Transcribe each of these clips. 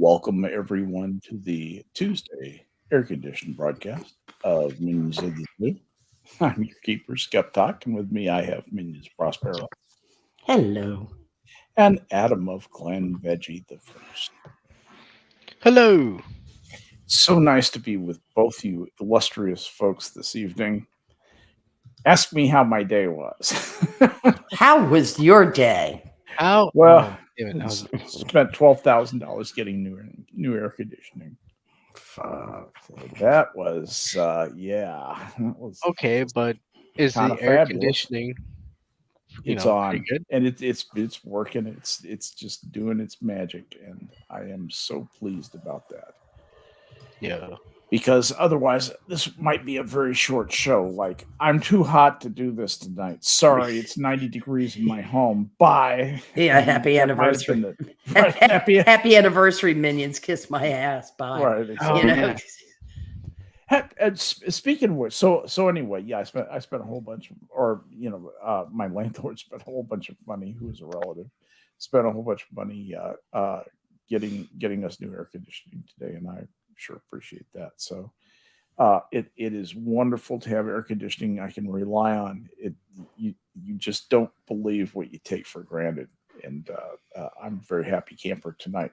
Welcome everyone to the Tuesday air conditioned broadcast of Minions of the Zoo. I'm your keeper, Skep Tock, and with me I have Minions Prospero Hello. and Adam of Clan Veggie the First. Hello. So nice to be with both you illustrious folks this evening. Ask me how my day was. How was your day? How? Well, Oh, damn it. spent $12,000 getting new air conditioning. Fuck. So that was that was Okay, but is kind the of air fabulous. conditioning, It's pretty on good? and it's working. It's just doing its magic, and I am so pleased about that Yeah. because otherwise this might be a very short show. Like, I'm too hot to do this tonight. Sorry, it's 90 degrees in my home. Bye. Yeah, And happy that might have been anniversary. it. Right, happy. Happy anniversary, minions. Kiss my ass. Bye. Right, Oh, You exactly. know? yeah. And speaking of which, so anyway, yeah, I spent a whole bunch of, or my landlord spent a whole bunch of money, who is a relative, spent a whole bunch of money getting us new air conditioning today, and I sure appreciate that. So it is wonderful to have air conditioning I can rely on. You just don't believe what you take for granted, and I'm a very happy camper tonight.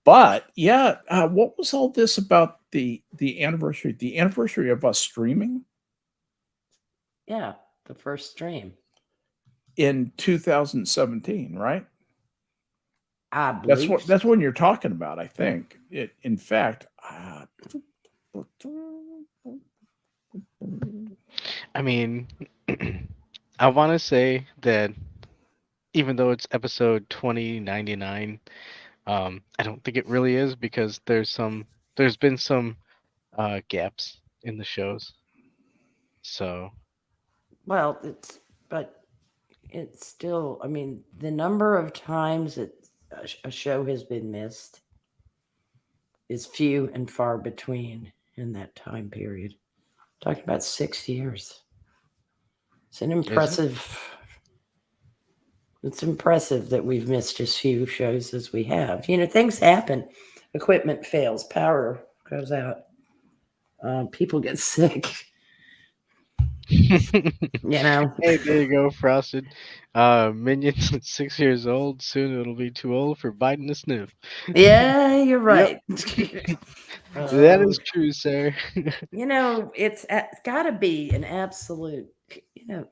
But yeah, what was all this about the anniversary? The anniversary of us streaming Yeah, the first stream. in 2017, right? I believe. That's when you're talking about. I think it. In fact, I mean, I want to say that even though it's episode 2099, I don't think it really is because there's been some gaps in the shows. So, Well, but it's still, I mean, the number of times that a show has been missed is few and far between in that time period. Talking about 6 years. It's an is it? impressive. It's impressive that we've missed as few shows as we have. You know, things happen. Equipment fails, power goes out, people get sick. You know. Hey, there you go, Frosted. Minions at 6 years old. Soon it'll be too old for Biden to sniff. Yeah, you're Yep. right. That um, is true, sir. it's got to be an absolute. You know,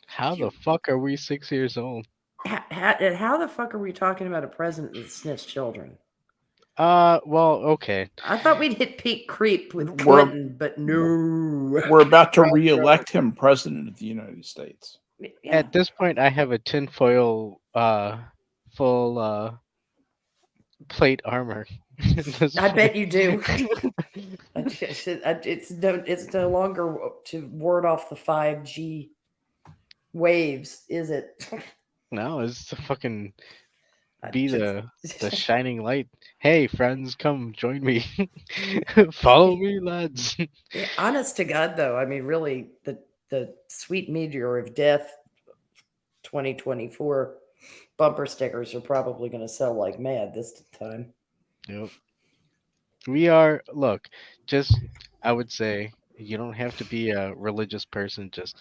How the fuck are we 6 years old? how the fuck are we talking about a president that sniffs children? Well, okay. I thought we'd hit peak creep with we're Clinton, but no. we're about to Prospero, re-elect him president of the United States. Yeah, at this point, I have a tinfoil, full, plate armor. At this I point. bet you do. It's no longer to ward off the 5G waves, is it? No, it's to fucking I be just, the shining light. Hey, friends, come join me. Follow me, lads. yeah, honest to God, though, I mean, really, the sweet meteor of death 2024 bumper stickers are probably going to sell like mad this time. Yep. We are, look, just, I would say, you don't have to be a religious person. Just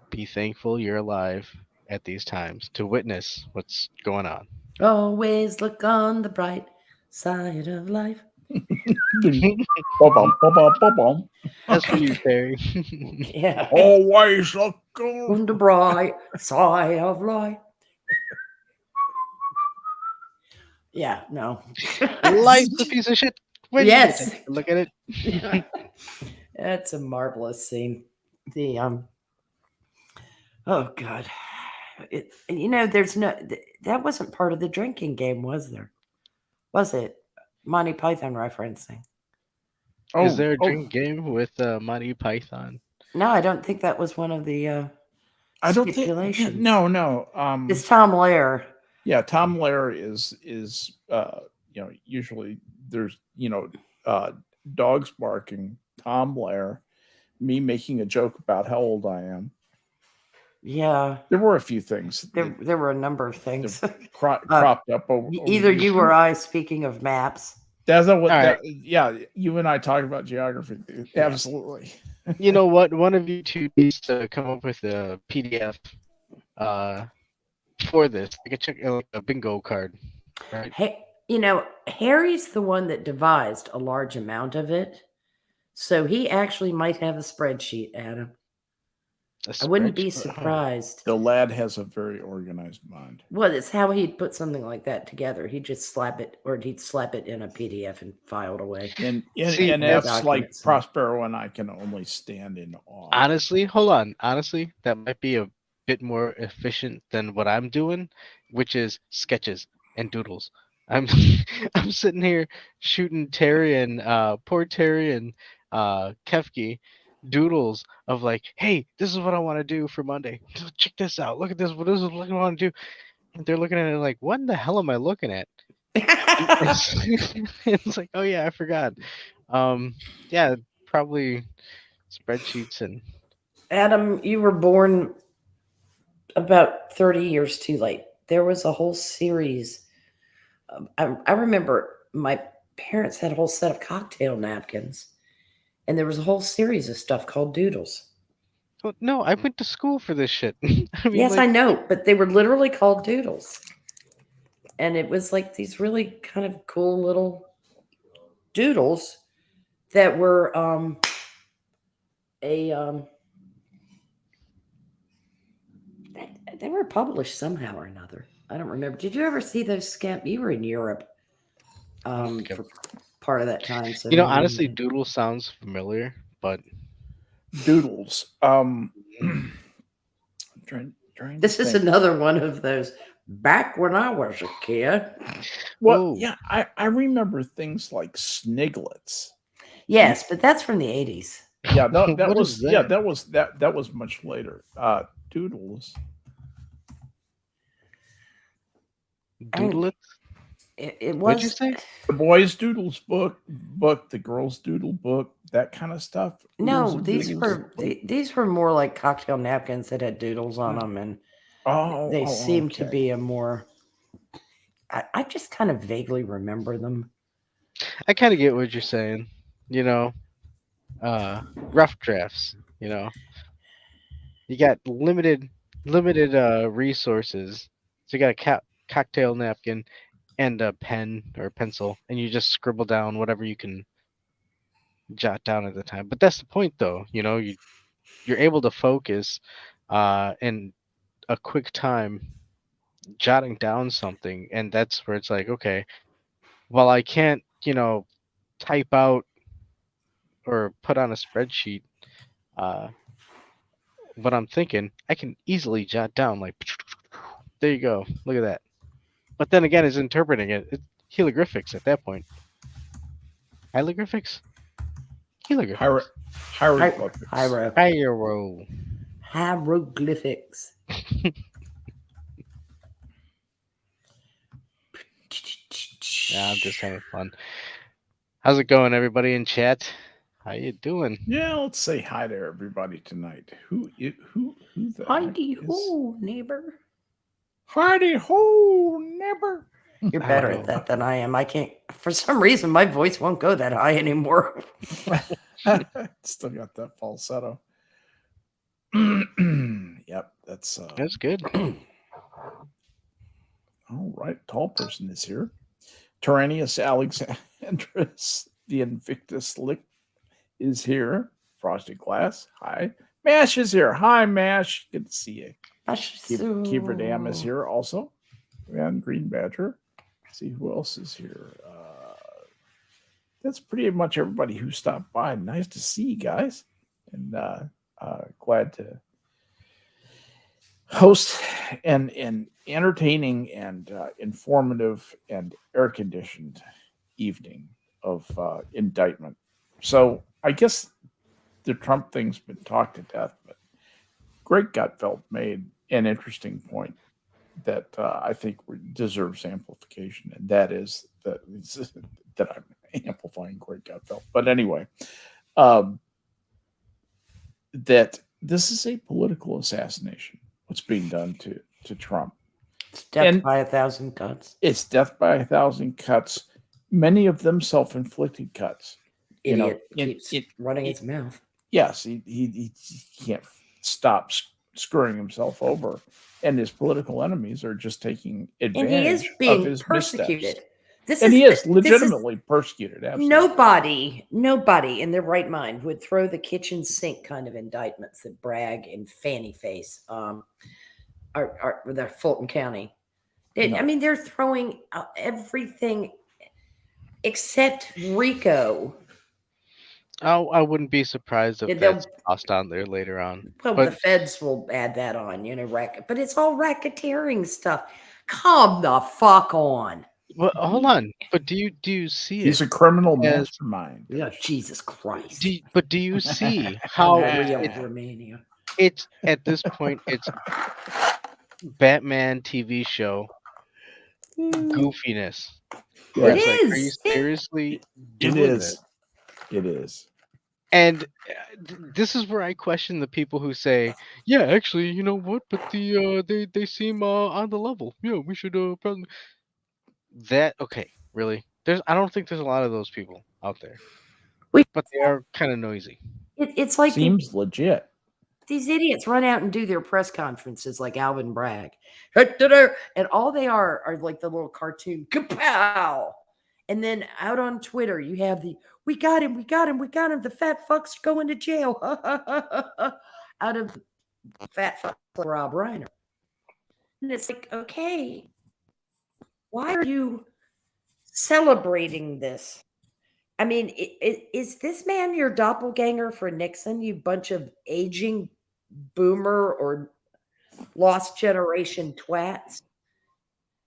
be thankful you're alive at these times to witness what's going on. Always look on the bright side of life. Ba-bum, ba-bum, ba-bum. That's for you, Terry. Yeah. Always look good. On the bright side of life. Yeah, no. Life's a piece of shit when you Yes. take a look at it. That's a marvelous scene. The oh god. There's no that wasn't part of the drinking game, was there? Was it? Monty Python referencing. Is Oh, there a oh, drink game with Monty Python? No, I don't think that was one of the I don't think. stipulations. No. It's Tom Lair. Yeah, Tom Lair is usually there's uh dogs barking, Tom Lair, me making a joke about how old I am, Yeah, There were a few things there were a number of things. cropped up over Either the you years. or I, speaking of maps. That's not what All that. right. Yeah, you and I talk about geography. Absolutely. You know what? One of you two needs to come up with a PDF for this. I could check like a bingo card, right? Hey, Harry's the one that devised a large amount of it. So he actually might have a spreadsheet, Adam. I wouldn't be surprised. The lad has a very organized mind. Well, it's how he'd put something like that together. He'd just slap it, or he'd slap it in a PDF and file it away. And See, that's like documents. Prospero and I can only stand in awe. Honestly, hold on. Honestly, that might be a bit more efficient than what I'm doing, which is sketches and doodles. I'm I'm sitting here shooting Terry and poor Terry and Kefki doodles of like, hey, this is what I want to do for Monday. Check this out. Look at this. What is what I want to do? And they're looking at it like, what in the hell am I looking at? It's like, oh yeah, I forgot. Yeah, probably spreadsheets and Adam, you were born about 30 years too late. There was a whole series. I remember my parents had a whole set of cocktail napkins, and there was a whole series of stuff called doodles. well, no, I went to school for this shit. I mean, Yes, like, I know, but they were literally called doodles. And it was like these really kind of cool little doodles that were they were published somehow or another. I don't remember. Did you ever see those Skep? You were in Europe Skep. for part of that time. So you know, maybe honestly, did. doodle sounds familiar, but Doodles. Trying This to is think. another one of those. Back when I was a kid. Well, Ooh. yeah, I remember things like sniglets. Yes, but that's from the 80s. Yeah, that What was is that? yeah, that was much later. Doodles. Doodle it? It What'd you was say? The boys' doodles book, the girls' doodle book, that kind of stuff. no. Oodles and These doodles. these were more like cocktail napkins that had doodles on them, and they seemed to okay. be a more. I just kind of vaguely remember them. I kind of get what you're saying. You know, rough drafts. You know, you got limited resources, so you got a cocktail napkin and a pen or pencil, and you just scribble down whatever you can jot down at the time. But that's the point, though. You know, you're able to focus in a quick time jotting down something, and that's where it's like, okay, well, I can't, type out or put on a spreadsheet uh, what I'm thinking. I can easily jot down like, there you go, look at that. But then again, it's interpreting it. It's hieroglyphics at that point. Hieroglyphics? Hieroglyphics. Hieroglyphics. Hieroglyphics. Yeah, I'm just having fun. How's it going, everybody in chat? How you doing? Yeah, let's say hi to everybody tonight. Who the Heidi heck is- ho, neighbor. Heidi ho, neighbor. You're better at that than I am. I can't. For some reason, my voice won't go that high anymore. Still got that falsetto. Yep, that's good. All right, tall person is here. Tyrannius Alexandrus, the Invictus Lick, is here. Frosted Glass, hi. Mash is here. Hi, Mash. Good to see you. Kiefer Dam is here also. And Green Badger. Let's see who else is here. That's pretty much everybody who stopped by. Nice to see you guys. And glad to host an entertaining and informative and air-conditioned evening of indictment. So I guess the Trump thing's been talked to death, but Greg Gutfeld made an interesting point that I think deserves amplification, and that is that I'm amplifying Greg Gutfeld. But anyway, that this is a political assassination. what's being done to Trump. It's death And- by 1,000 cuts. It's death by 1,000 cuts, many of them self-inflicted cuts. You know, Idiot keeps running his mouth. Yes, he can't stop screwing himself over, and his political enemies are just taking And he advantage is being of his persecuted. missteps. This And is he is this is- legitimately persecuted. Absolutely. Nobody in their right mind would throw the kitchen sink kind of indictments that Bragg and Fanny face are the Fulton County. No. I mean, they're throwing out everything except RICO. I wouldn't be surprised Yeah, if they'll- that's tossed on there later on. Well, But the feds will add that on, but it's all racketeering stuff. Come the fuck on. well, hold on. But do you see He's it? a criminal as- mastermind. Yeah, Jesus Christ. Do you see how Real it's, Romania. it's at this point it's Batman TV show goofiness? Where Yes, it's like, are you is. seriously It doing is. it? It is. And this is where I question the people who say, "Yeah, actually, you know what? But they seem on the level. Yeah, we should probably." That okay? Really? I don't think there's a lot of those people out there, but they are kind of noisy. It's like Seems legit. these idiots run out and do their press conferences like Alvin Bragg. And all they are like the little cartoon kapow. And then out on Twitter, you have we got him, the fat fuck's going to jail. Out of fat fuck Rob Reiner. And it's like, okay, why are you celebrating this? I mean, is this man your doppelganger for Nixon, you bunch of aging boomer or lost generation twats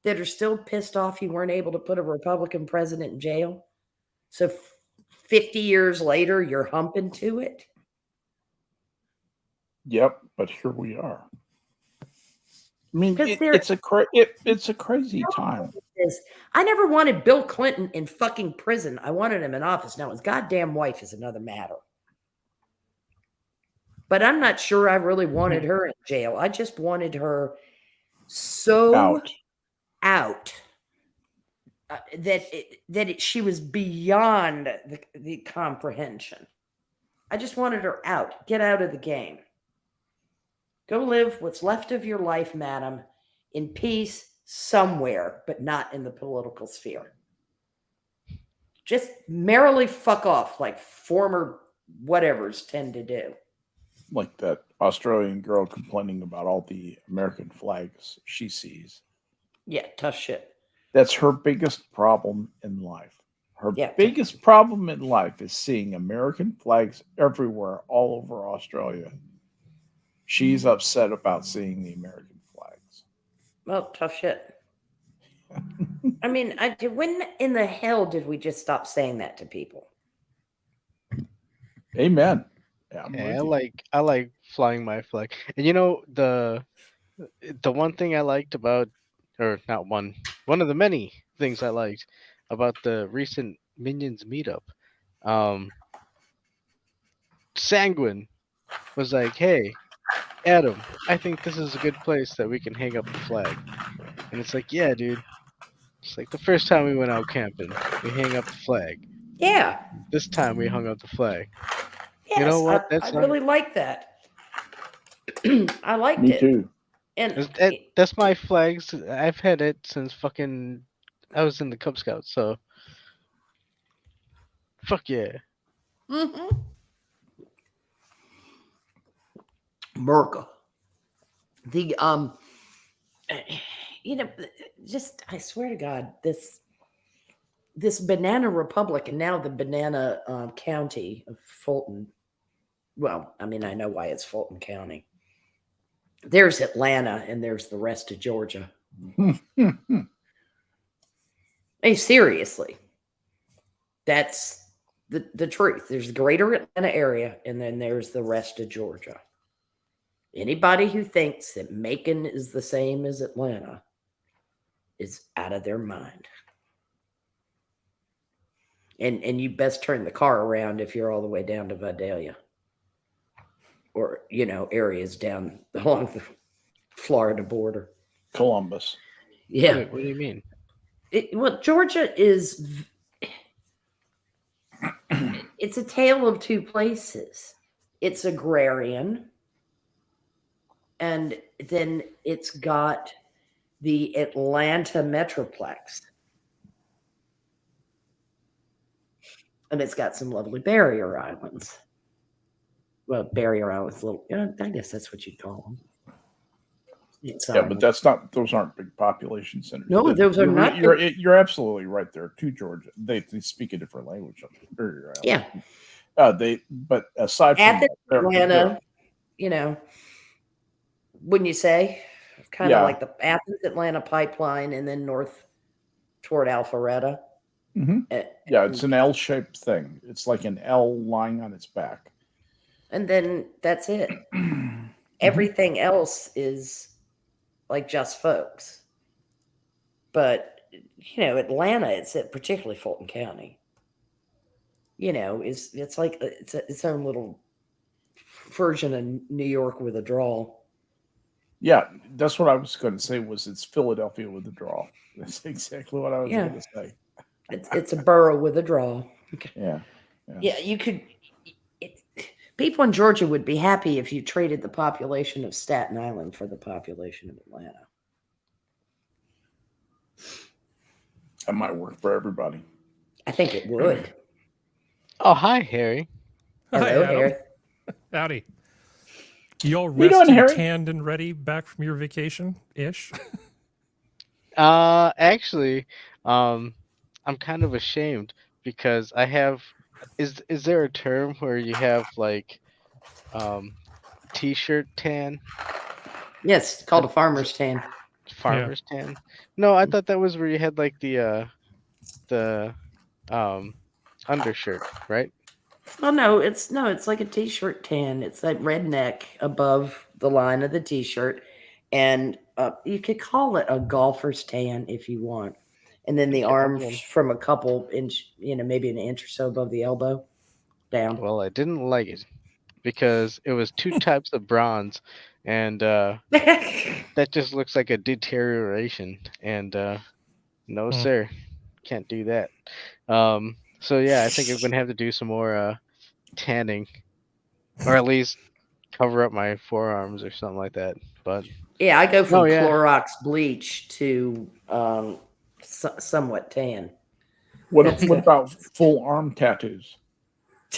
that are still pissed off you weren't able to put a Republican president in jail? So 50 years later, you're humping to it? Yep, but here we are. I mean, 'Cause it's a crazy time. I never wanted Bill Clinton in fucking prison. I wanted him in office. Now his goddamn wife is another matter. But I'm not sure I really wanted her in jail. I just wanted her so out that she was beyond the comprehension. I just wanted her out. Get out of the game. Go live what's left of your life, madam, in peace somewhere, but not in the political sphere. Just merrily fuck off like former whatevers tend to do. Like that Australian girl complaining about all the American flags she sees. Yeah, tough shit. That's her biggest problem in life. Her Yeah. biggest problem in life is seeing American flags everywhere, all over Australia. She's upset about seeing the American flags. Well, tough shit. I mean, when in the hell did we just stop saying that to people? Amen. Yeah, I'm Yeah, with you. I like flying my flag. And you know the one thing I liked about, or not one of the many things I liked about the recent Minions meetup, Sanguine was like, "Hey, Adam, I think this is a good place that we can hang up the flag." And it's like, "Yeah, dude. It's like the first time we went out camping, we hang up the flag. Yeah. This time we hung up the flag." Yes, You know what? I really like that. I liked Me it. too. And That's my flags. I've had it since fucking I was in the Cub Scouts, so fuck yeah. Mhm. Merca. The just I swear to God, this banana republic and now the banana county of Fulton. Well, I mean, I know why it's Fulton County. There's Atlanta and there's the rest of Georgia. Hey, seriously. That's the truth. There's the greater Atlanta area, and then there's the rest of Georgia. Anybody who thinks that Macon is the same as Atlanta is out of their mind. And you best turn the car around if you're all the way down to Vidalia. Or, areas down along the Florida border. Columbus. Yeah. Wait, what do you mean? Well, Georgia is. It's a tale of two places. It's agrarian, and then it's got the Atlanta Metroplex. And it's got some lovely barrier islands. Well, barrier islands, little. I guess that's what you'd call them. Yeah, but those aren't big population centers. No, those are not. You're absolutely right there. To Georgia, they speak a different language. Yeah. But aside from Athens, that, Atlanta, wouldn't you say? Kind of like the Athens Atlanta pipeline, and then north toward Alpharetta. Mm-hmm. Yeah, it's an L-shaped thing. It's like an L lying on its back. And then that's it. Everything else is like just folks. But, Atlanta, it's particularly Fulton County, it's like it's its own little version of New York with a drawl. Yeah, that's what I was going to say. It's Philadelphia with a drawl. That's exactly what I was going to say. It's a borough with a drawl. Yeah. You could. People in Georgia would be happy if you traded the population of Staten Island for the population of Atlanta. That might work for everybody. I think it would. Oh, hi, Harry. Hello, Harry. Howdy. You all rested, tanned, and ready back from your vacation-ish? Actually, I'm kind of ashamed because I have. Is there a term where you have like, t-shirt tan? Yes, it's called a farmer's tan. Farmer's tan. No, I thought that was where you had like the undershirt, right? Well, no, it's like a t-shirt tan. It's that red neck above the line of the t-shirt, and you could call it a golfer's tan if you want. And then the arms from a couple inch, maybe an inch or so above the elbow down. Well, I didn't like it because it was two types of bronze, and that just looks like a deterioration. And no, sir, can't do that. So yeah, I think I'm gonna have to do some more tanning, or at least cover up my forearms or something like that. But yeah, I go from Clorox bleach to somewhat tan. What about full arm tattoos?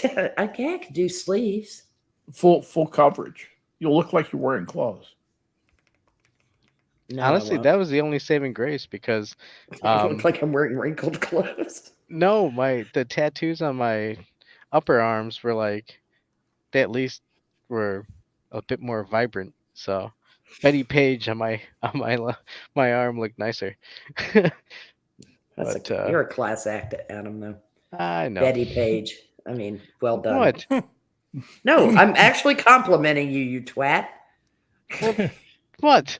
I could do sleeves. Full coverage. You'll look like you're wearing clothes. No, honestly, that was the only saving grace because I look like I'm wearing wrinkled clothes. No, the tattoos on my upper arms were like, they at least were a bit more vibrant. So Betty Page on my arm looked nicer. You're a class act, Adam, though. I know. Betty Page. I mean, well done. What? No, I'm actually complimenting you, you twat. What?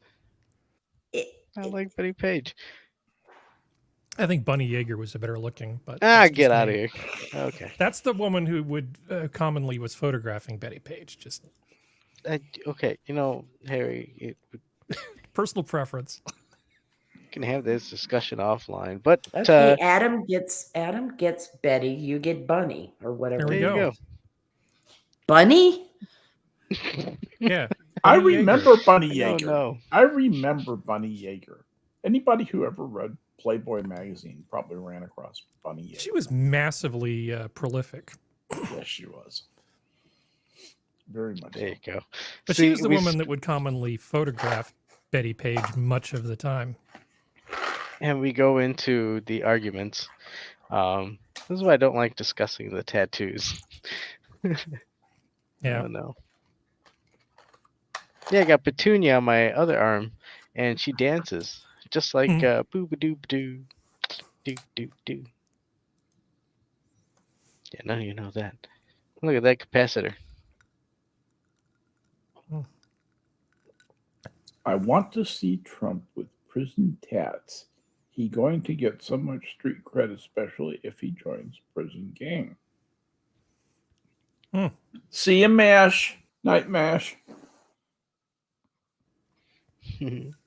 I like Betty Page. I think Bunny Yeager was a better looking, but get out of here. Okay, that's the woman who would commonly was photographing Betty Page. Just okay, Harry. Personal preference. Can have this discussion offline, but okay, Adam gets Betty, you get Bunny or whatever. There we go. Bunny? Yeah. I remember Bunny Yeager. No. I remember Bunny Yeager. Anybody who ever read Playboy magazine probably ran across Bunny Yeager. She was massively prolific. Yes, she was. Very much. There you go. But she was the woman that would commonly photograph Betty Page much of the time. And we go into the arguments. This is why I don't like discussing the tattoos. Yeah. Oh, no. Yeah, I got Petunia on my other arm, and she dances just like boo-ba-doo-ba-doo, do-do-do. Yeah, none of you know that. Look at that capacitor. I want to see Trump with prison tats. He going to get so much street cred, especially if he joins prison gang. See you, MASH. Night, MASH.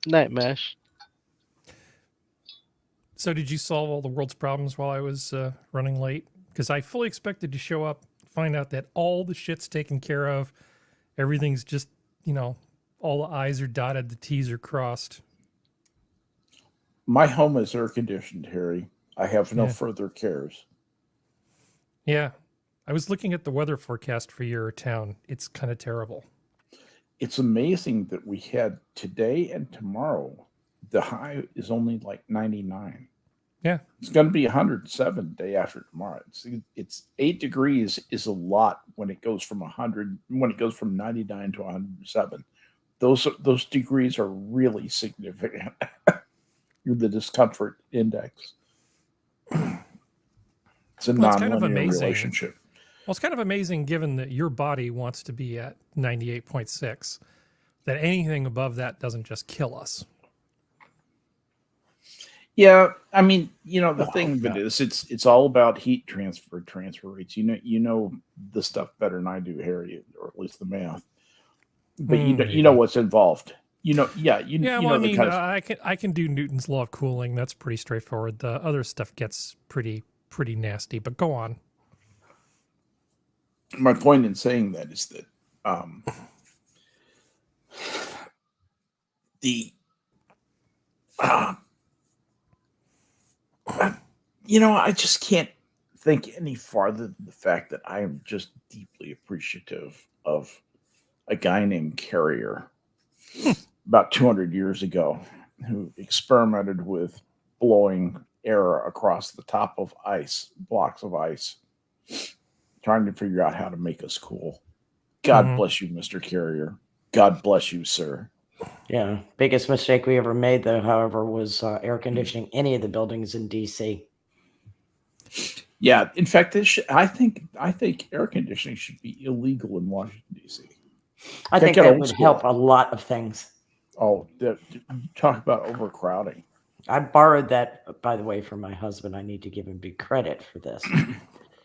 Night Mash. So did you solve all the world's problems while I was running late? Because I fully expected to show up, find out that all the shit's taken care of. Everything's just, all the I's are dotted, the T's are crossed. My home is air conditioned, Harry. I have no further cares. Yeah. I was looking at the weather forecast for your town. It's kind of terrible. It's amazing that we had today and tomorrow. The high is only like 99. Yeah. It's going to be 107 day after tomorrow. It's 8 degrees is a lot when it goes from 100, when it goes from 99 to 107. Those degrees are really significant. The discomfort index. It's a nonlinear kind of amazing. Relationship. Well, it's kind of amazing given that your body wants to be at 98.6, that anything above that doesn't just kill us. Yeah, I mean, the thing of it is, it's all about heat transfer rates. You know the stuff better than I do, Harry, or at least the math. But you know what's involved. I can do Newton's law of cooling. That's pretty straightforward. The other stuff gets pretty nasty. But go on. My point in saying that is that I just can't think any farther than the fact that I am just deeply appreciative of a guy named Carrier about 200 years ago who experimented with blowing air across the top of blocks of ice, trying to figure out how to make us cool. God bless you, Mr. Carrier. God bless you, sir. Yeah. Biggest mistake we ever made, though, however, was air conditioning any of the buildings in D.C. Yeah. In fact, I think air conditioning should be illegal in Washington, D.C. I think that would help a lot of things. Oh, talk about overcrowding. I borrowed that, by the way, from my husband. I need to give him big credit for this.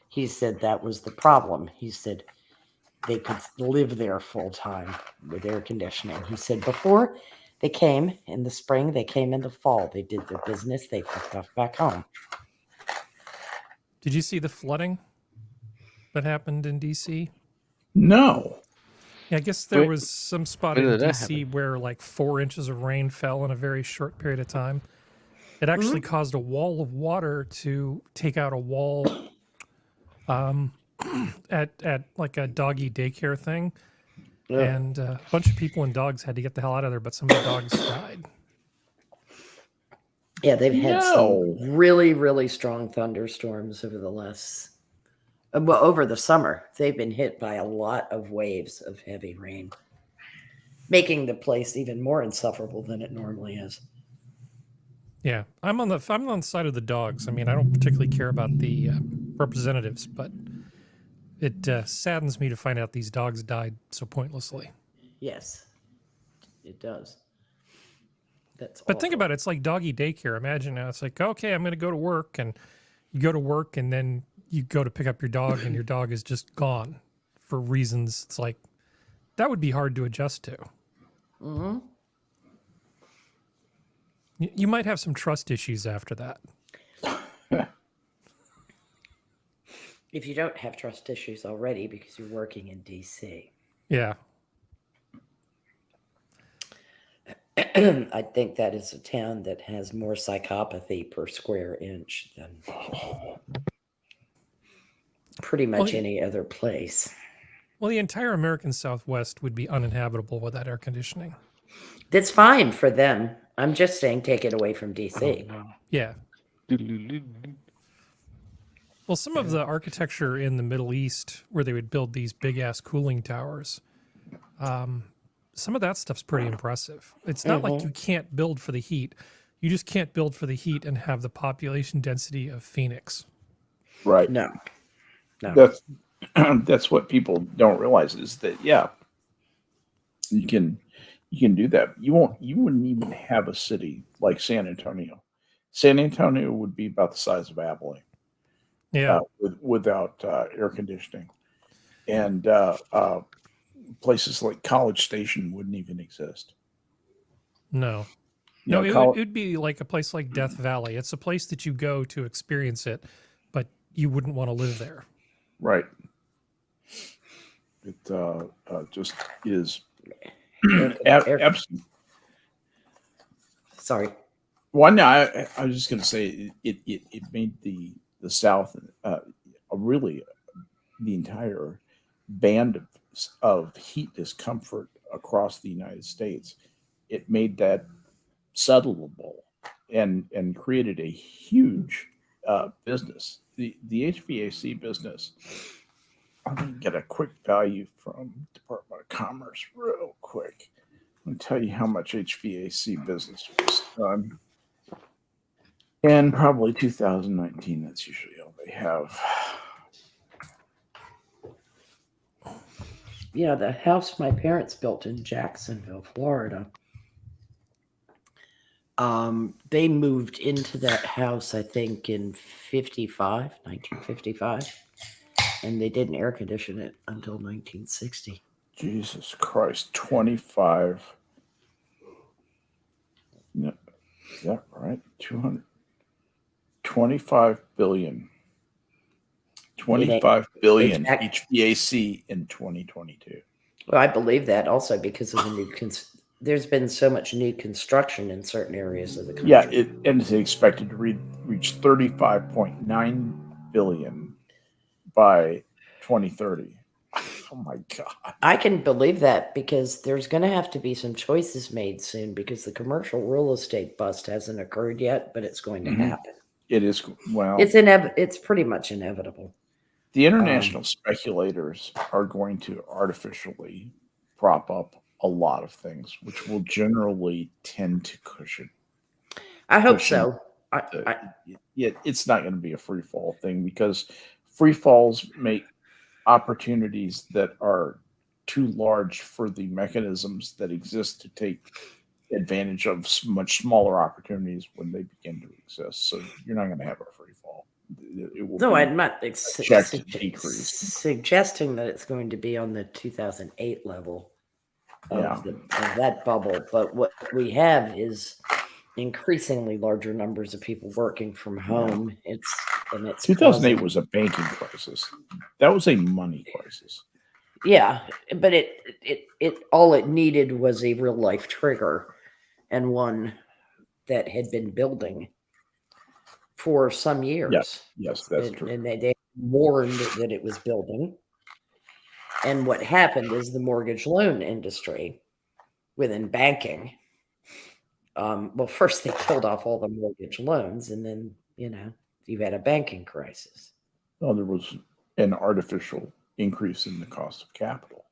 He said that was the problem. He said they could live there full time with air conditioning. He said before they came in the spring, they came in the fall. They did their business. They fucked off back home. Did you see the flooding that happened in D.C.? No. Yeah, I guess there was some spot in D.C. where like 4 inches of rain fell in a very short period of time. It actually caused a wall of water to take out a wall at like a doggy daycare thing. Yeah. And a bunch of people and dogs had to get the hell out of there, but some of the dogs died. Yeah, they've had some really, really strong thunderstorms over the last... over the summer. They've been hit by a lot of waves of heavy rain, making the place even more insufferable than it normally is. Yeah, I'm on the side of the dogs. I mean, I don't particularly care about the representatives, but it saddens me to find out these dogs died so pointlessly. Yes, it does. But think about it. It's like doggy daycare. Imagine now it's like, okay, I'm going to go to work, and you go to work, and then you go to pick up your dog, and your dog is just gone for reasons. It's like, that would be hard to adjust to. Mm-hmm. You might have some trust issues after that. If you don't have trust issues already because you're working in D.C. Yeah. I think that is a town that has more psychopathy per square inch than pretty much any other place. Well, the entire American Southwest would be uninhabitable without air conditioning. That's fine for them. I'm just saying take it away from D.C. Yeah. Well, some of the architecture in the Middle East where they would build these big-ass cooling towers, some of that stuff's pretty impressive. It's not like you can't build for the heat. You just can't build for the heat and have the population density of Phoenix. Right. No. That's what people don't realize is that, you can do that. You wouldn't even have a city like San Antonio. San Antonio would be about the size of Abilene. Yeah. Without air conditioning. And places like College Station wouldn't even exist. No. You No, know, it would be like a place like Death Valley. It's a place that you go to experience it, but you wouldn't want to live there. right. It just is absolutely. Sorry. Well, no, I was just going to say it made the South really the entire band of heat discomfort across the United States. It made that settlable and created a huge business. The HVAC business. I'm going to get a quick value from Department of Commerce real quick. I'm going to tell you how much HVAC business was done. In probably 2019, that's usually all they have. Yeah, the house my parents built in Jacksonville, Florida. They moved into that house, I think, in 1955, and they didn't air condition it until 1960. Jesus Christ, 25. No, is that right? 225 billion. 25 billion HVAC in 2022. Well, I believe that also because of the new there's been so much new construction in certain areas of the country. Yeah, and it's expected to reach 35.9 billion by 2030. Oh my God. I can believe that because there's going to have to be some choices made soon because the commercial real estate bust hasn't occurred yet, but it's going to happen. It is, well, it's pretty much inevitable. The international speculators are going to artificially prop up a lot of things, which will generally tend to cushion. I hope so. It's not going to be a free fall thing because free falls make opportunities that are too large for the mechanisms that exist to take advantage of much smaller opportunities when they begin to exist. So you're not going to have a free fall. No, I'm not suggesting that it's going to be on the 2008 level of that bubble. But what we have is increasingly larger numbers of people working from home. It's 2008 was a banking crisis. That was a money crisis. Yeah, but it all it needed was a real life trigger, and one that had been building for some years. Yes, that's true. And they warned that it was building. And what happened is the mortgage loan industry within banking. Well, first they killed off all the mortgage loans, and then you had a banking crisis. Well, there was an artificial increase in the cost of capital.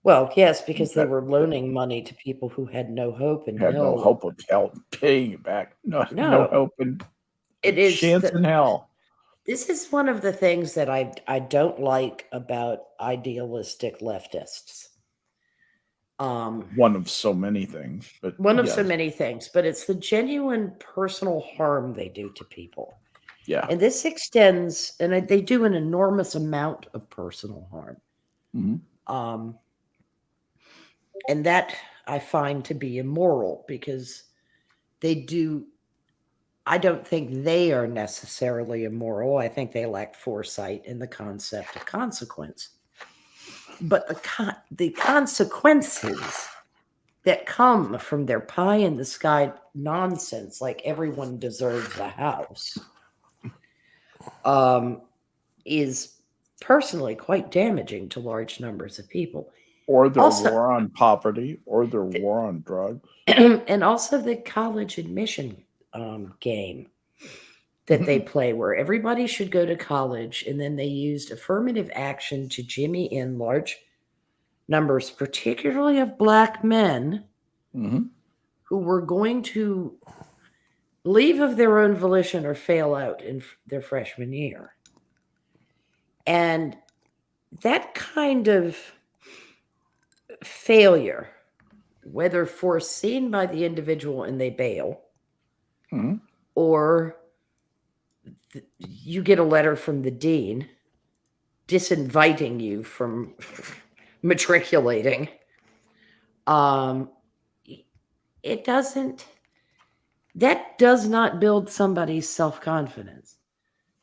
Well, yes, because they were loaning money to people who had no hope and no hope of paying it back. No hope and chance in hell. This is one of the things that I don't like about idealistic leftists. One of so many things, but it's the genuine personal harm they do to people. Yeah, and this extends, and they do an enormous amount of personal harm. Mm-hmm. And that I find to be immoral because they do. I don't think they are necessarily immoral. I think they lack foresight in the concept of consequence. But the consequences that come from their pie in the sky nonsense, like everyone deserves a house, is personally quite damaging to large numbers of people. Or their war on poverty, or their war on drugs. And also the college admission game that they play, where everybody should go to college, and then they used affirmative action to jimmy in large numbers, particularly of Black men, who were going to leave of their own volition or fail out in their freshman year. And that kind of failure, whether foreseen by the individual and they bail, or you get a letter from the dean disinviting you from matriculating, it doesn't. That does not build somebody's self-confidence.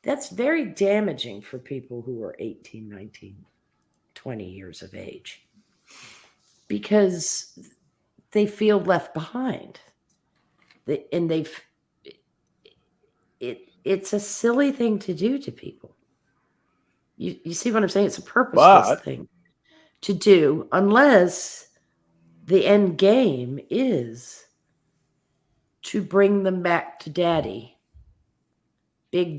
That's very damaging for people who are 18, 19, 20 years of age because they feel left behind. And it's a silly thing to do to people. You see what I'm saying? It's a purposeless But thing to do unless the end game is to bring them back to daddy, big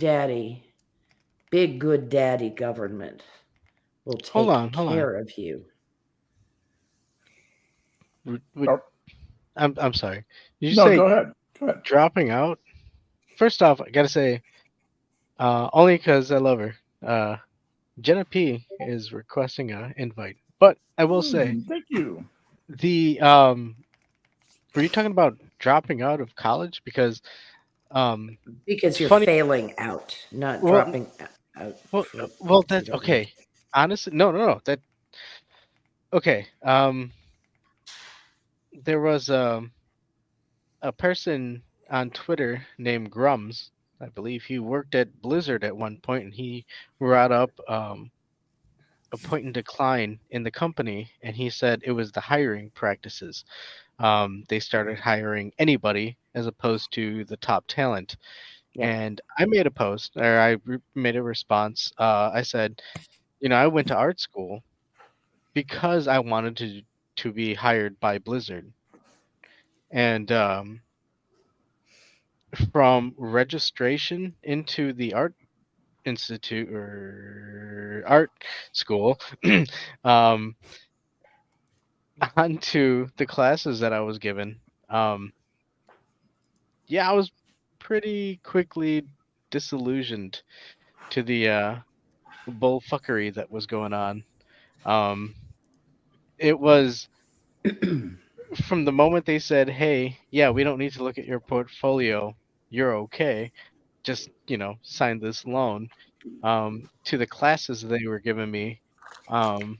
good daddy government will Hold take on. care of you. oh, I'm sorry. Did you no, say go ahead. Go ahead. dropping out? First off, I gotta say, only because I love her. Jenna P is requesting an invite, but I will say Thank you. the were you talking about dropping out of college? Because Because it's you're funny. failing out, not Well, dropping out. well, because you that's don't okay. like it. Honestly, no. That okay. There was a person on Twitter named Grums. I believe he worked at Blizzard at one point, and he brought up a point in decline in the company, and he said it was the hiring practices. They started hiring anybody as opposed to the top talent. Yeah. And I made a post, or made a response. I said, I went to art school because I wanted to be hired by Blizzard, and from registration into the art institute or art school, um, onto the classes that I was given. Yeah, I was pretty quickly disillusioned to the bullfuckery that was going on. Um, it was from the moment they said, "Hey, yeah, we don't need to look at your portfolio. You're okay. Just, sign this loan." To the classes they were giving me, um,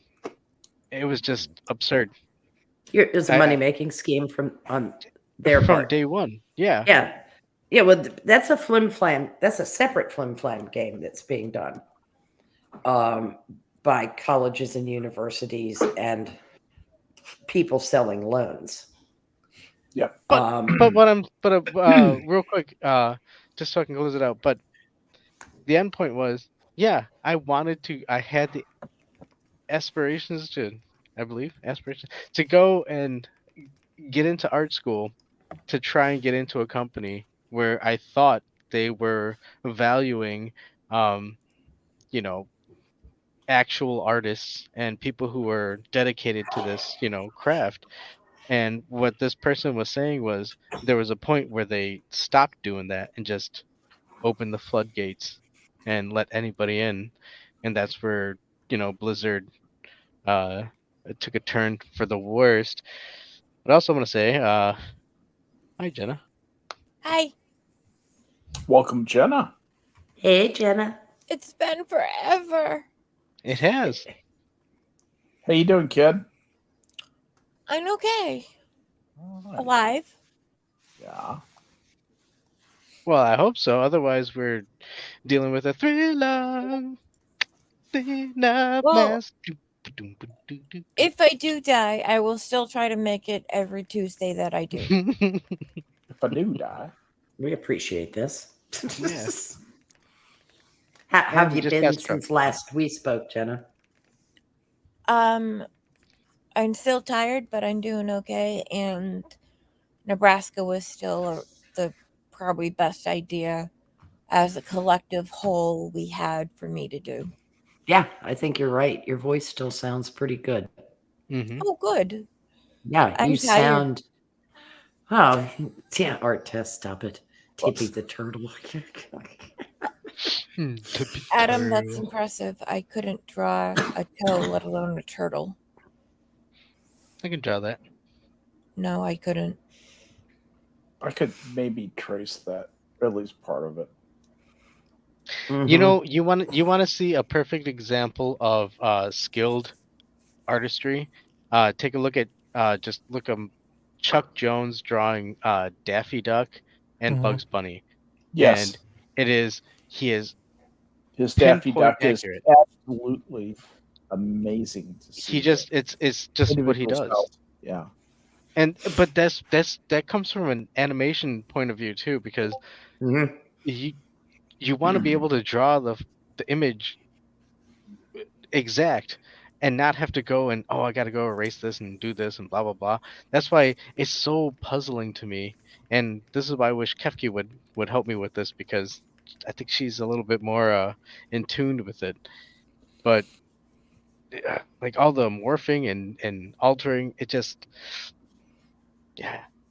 it was just absurd. It's a I money-making scheme on their from part. day one. Yeah. Yeah. Yeah, well, that's a flim-flam. That's a separate flim-flam game that's being done by colleges and universities and people selling loans. Yep. But what I'm real quick, just so I can close it out. But the end point was, yeah, I had the aspirations to go and get into art school to try and get into a company where I thought they were valuing, um, you know, actual artists and people who were dedicated to this, craft. And what this person was saying was there was a point where they stopped doing that and just opened the floodgates and let anybody in. And that's where, Blizzard uh took a turn for the worst. But I also want to say, hi Jenna. Hi, Welcome, Jenna. Hey, Jenna. it's been forever. It has. How you doing, kid? I'm okay. All right. Alive. Yeah. Well, I hope so. Otherwise, we're dealing with a thriller. Well, if I do die, I will still try to make it every Tuesday that I do. If I do die. We appreciate this. Yeah. How And have we you just been got struck. since last we spoke, Jenna? I'm still tired, but I'm doing okay. And Nebraska was still the probably best idea as a collective whole we had for me to do. Yeah, I think you're right. Your voice still sounds pretty good. Mm-hmm. Oh, good. Yeah, I'm you tired. sound. Oh, yeah, art test. Stop it. Tippy Whoops. the turtle. Adam, that's impressive. I couldn't draw a toe, let alone a turtle. I can draw that. No, I couldn't. I could maybe trace that, at least part of it. Mhm. You want to see a perfect example of skilled artistry? Take a look at just look Chuck Jones drawing Daffy Duck and Mhm. Bugs Bunny. Yes, And he is his Daffy pinpoint Duck is accurate. absolutely amazing to see. He just it's just what he individual does. cells. Yeah. But that comes from an animation point of view too, because Mhm. you want to be able to draw the image exact and not have to go and I got to go erase this and do this and blah blah blah. That's why it's so puzzling to me, and this is why I wish Kefki would help me with this, because I think she's a little bit more in tune with it. But like all the morphing and altering, it just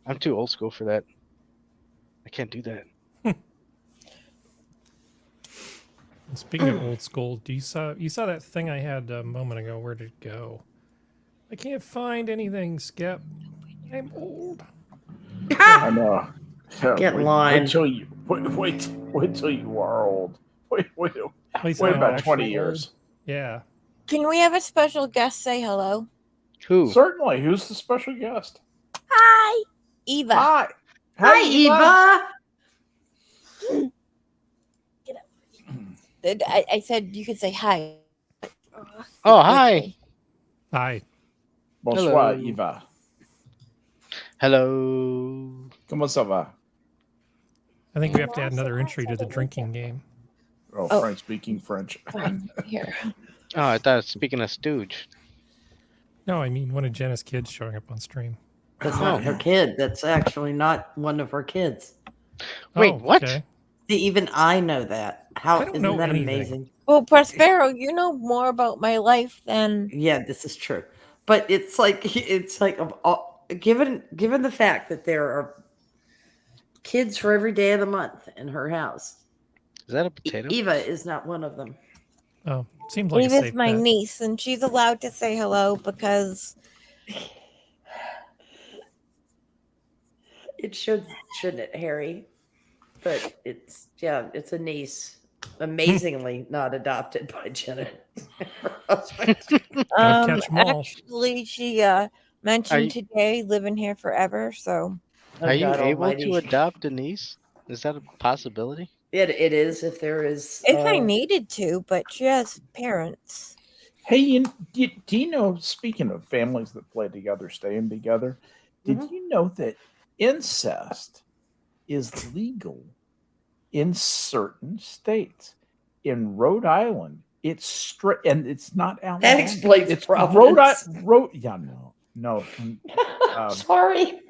I'm too old school for that. I can't do that. And speaking of old school, you saw that thing I had a moment ago? Where did it go? I can't find anything, Skep. I'm old. I know. Get in Wait line. till you wait till you are old. Wait At least wait I'm about actually 20 old. years. Yeah. Can we have a special guest say hello? Who? Certainly. Who's the special guest? Hi, Eva. Hi. Hi, Eva. I said you could say hi. Oh, with hi. me. Hi. Bonsoir, Hello. Eva. Hello. Comment ça va? I think we have to add another entry to the drinking game. Oh. Frank speaking French. Fine. Here. Oh, I thought speaking of Stooge. No, I mean one of Jenna's kids showing up on stream. That's not her kid. That's actually not one of her kids. Wait, what? Okay. See, even I know that. How I don't isn't know that anything. amazing? Well, Prospero, you know more about my life than Yeah, this is true. But it's like of all, given the fact that there are kids for every day of the month in her house, Is that a potato? Eva is not one of them. Oh, seems like a Eva's safe my bet. niece, and she's allowed to say hello because It shouldn't it, Harry? But it's a niece. Amazingly not adopted by Jenna. Catch 'em all. actually she mentioned today living here forever. So Are you God able almighty. to adopt a niece? Is that a possibility? It is if there is. if I needed to, but she has parents. Hey, do you know, speaking of families that play together, staying together, did you know that incest is legal in certain states? In Rhode Island, it's straight, and it's not Alabama. That explains it's Providence. No. Sorry.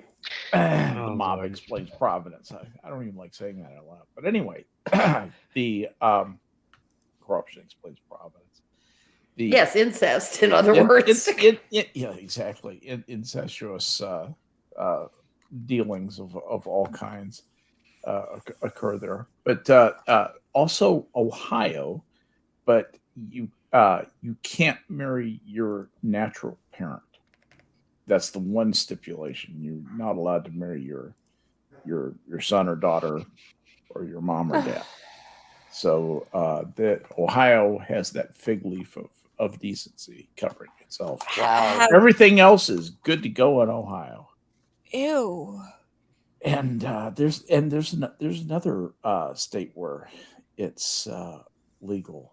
The Oh, mob Lord. explains Providence. I don't even like saying that out loud. But anyway, the corruption explains Providence. Yes, incest, in other words. Yeah, exactly. Incestuous dealings of all kinds occur there. But also Ohio, but you can't marry your natural parent. That's the one stipulation. You're not allowed to marry your son or daughter or your mom or dad. So that Ohio has that fig leaf of decency covering itself. Wow. Everything else is good to go in Ohio. Ew. And there's another state where it's legal.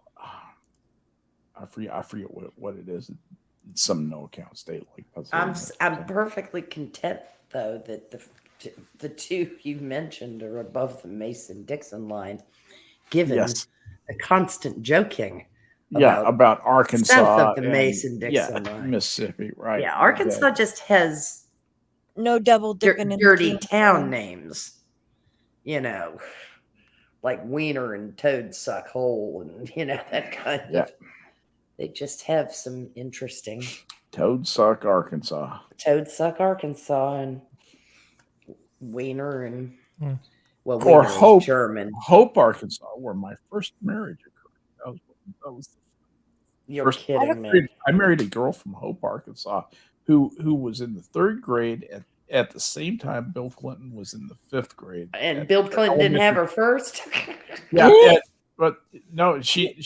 I forget what it is. It's some no account state like Pennsylvania. I'm perfectly content though that the two you mentioned are above the Mason-Dixon line, given the constant joking. About Arkansas, south of the and, Mason-Dixon line. Mississippi, right? Yeah, Arkansas just has No double dipping in dirty the town names, like Wiener and Toad Suck Hole, and that kind of. They just have some interesting. Toad Suck, Arkansas. Toad Suck, Arkansas, and Wiener and or Wiener Hope, German. Hope, Arkansas, where my first marriage occurred. That was You're kidding me. I married a girl from Hope, Arkansas, who was in the 3rd grade at the same time Bill Clinton was in the 5th grade. And Bill Clinton didn't have her first. But no, she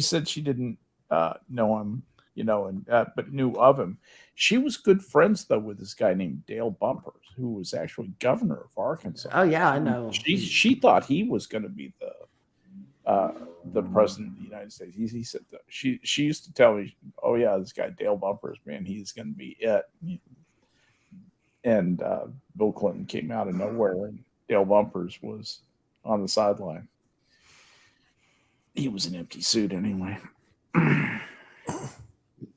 said she didn't know him, but knew of him. She was good friends though with this guy named Dale Bumpers, who was actually governor of Arkansas. Oh yeah, I know. She thought he was going to be the president of the United States. He said that she used to tell me, "Oh yeah, this guy Dale Bumpers, man, he's going to be it." And Bill Clinton came out of nowhere, and Dale Bumpers was on the sideline. He was an empty suit anyway.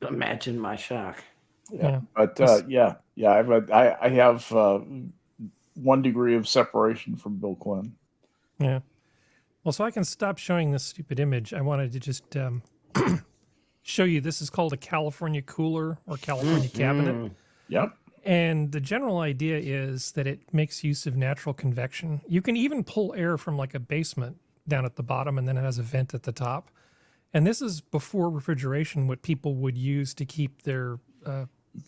Imagine my shock. Yeah. But I have 1 degree of separation from Bill Clinton. Yeah. Well, so I can stop showing this stupid image. I wanted to just show you. This is called a California cooler or California cabinet. Yep. And the general idea is that it makes use of natural convection. You can even pull air from like a basement down at the bottom, and then it has a vent at the top. And this is before refrigeration, what people would use to keep their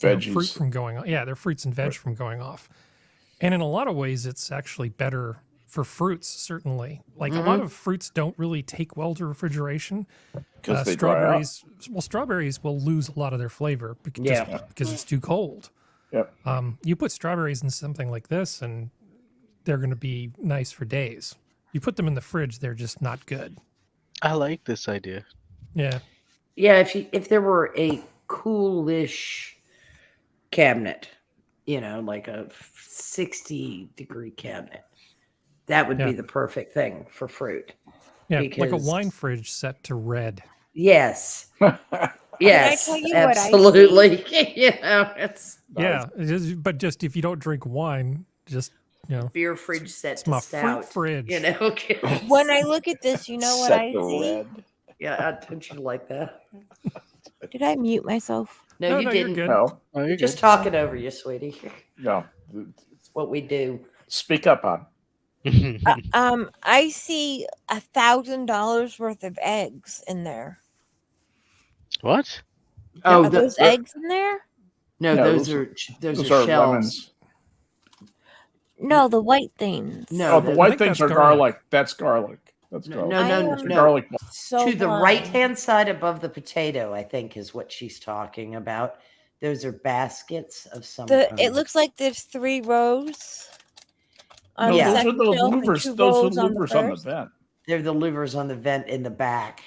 Veggies. fruit from going on. Yeah, their fruits and veg from going off. And in a lot of ways, it's actually better for fruits, certainly. Like a lot of fruits don't really take well to refrigeration. Because they dry out. Strawberries will lose a lot of their flavor because it's too cold. Yep. You put strawberries in something like this, and they're going to be nice for days. You put them in the fridge, they're just not good. I like this idea. Yeah. Yeah, if there were a coolish cabinet, like a 60-degree cabinet, that would be the perfect thing for fruit. Yeah, like a because- wine fridge set to red. Yes. Yes, tell you what I absolutely. It's Yeah, it is, but just if you don't drink wine, just, beer fridge set it's to my stout. fruit fridge. When I look at this, you know what Set I the see? red. Yeah, don't you like that? Did I mute myself? No, you you're didn't. good. No, Oh, you're Just good. talking over you, sweetie. no. It's what we do. Speak up, on. I see $1,000 worth of eggs in there. What? Oh, Are those eggs in there? no, No, those those are are shells. lemons. No, the white things. No, Oh, the those- white think things that's are garlic. garlic. That's garlic. That's No, garlic. no, It's no. garlic. So To the blind. right-hand side above the potato, I think is what she's talking about. Those are baskets of some kind. It looks like there's 3 rows. On No, the Yeah. those are second the shelf and louvers. 2 Those are rows the on the louvers on the first. vent. They're the louvers on the vent in the back.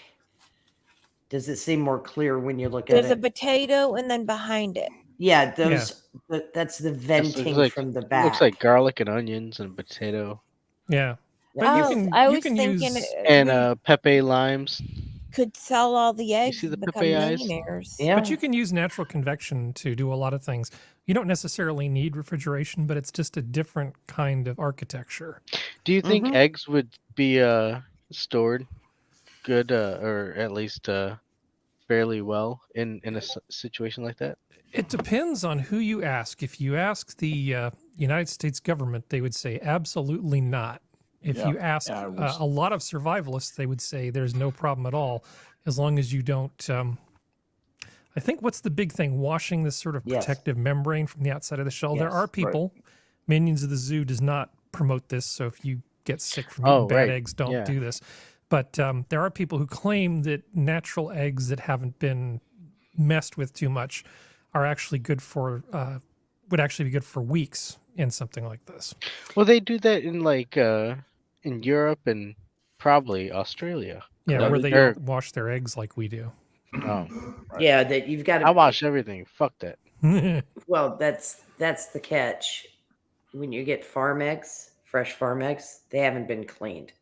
Does it seem more clear when you look There's at a it? potato and then behind it. Yeah, that's the venting from the back. Looks like garlic and onions and potato Yeah. But Oh, you can, I you was can thinking use... and we pepe limes. could sell all the eggs see the and become Pepe eyes? millionaires. Yeah. But you can use natural convection to do a lot of things. You don't necessarily need refrigeration, but it's just a different kind of architecture. Do you think eggs would be stored good or at least fairly well in a situation like that? It depends on who you ask. If you ask the United States government, they would say absolutely not. If Yeah. you ask Yeah, I was- a lot of survivalists, they would say there's no problem at all, as long as you don't. I think what's the big thing? Washing this sort of Yes. protective membrane from the outside of the shell. There Yes, are right. people. Minions of the Zoo does not promote this, so if you get sick from Oh, eating bad right. eggs, don't Yeah. do this. But there are people who claim that natural eggs that haven't been messed with too much are actually good for would actually be good for weeks in something like this. Well, they do that in in Europe and probably Australia. Yeah, Yeah, where they they're- don't wash their eggs like we do. Oh, Yeah, that you've got to. I wash everything. Fuck that. Well, that's the catch. When you get farm eggs, fresh farm eggs, they haven't been cleaned.